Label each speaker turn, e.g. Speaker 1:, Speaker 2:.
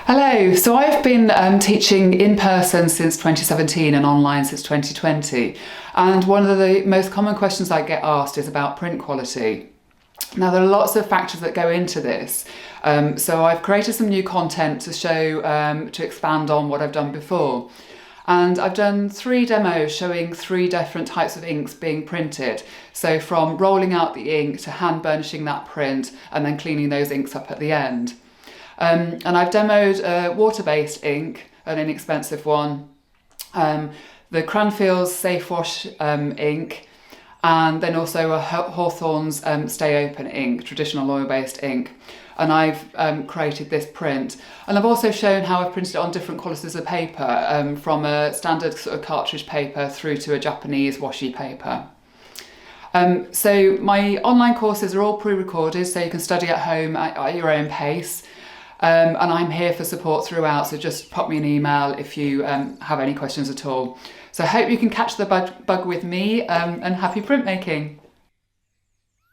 Speaker 1: Hello, so I've been teaching in person since 2017 and online since 2020, and one of the most common questions I get asked is about print quality. Now there are lots of factors that go into this, so I've created some new content to show, to expand on what I've done before. And I've done 3 demos showing 3 different types of inks being printed. So from rolling out the ink to hand burnishing that print and then cleaning those inks up at the end. And I've demoed a water-based ink, an inexpensive one, the Cranfield's Safe Wash ink, and then also a Hawthorn's Stay Open ink, traditional oil-based ink. And I've created this print. And I've also shown how I've printed it on different qualities of paper, from a standard sort of cartridge paper through to a Japanese washi paper. So my online courses are all pre-recorded, so you can study at home at your own pace. And I'm here for support throughout, so just pop me an email if you have any questions at all. So I hope you can catch the bug with me, and happy printmaking.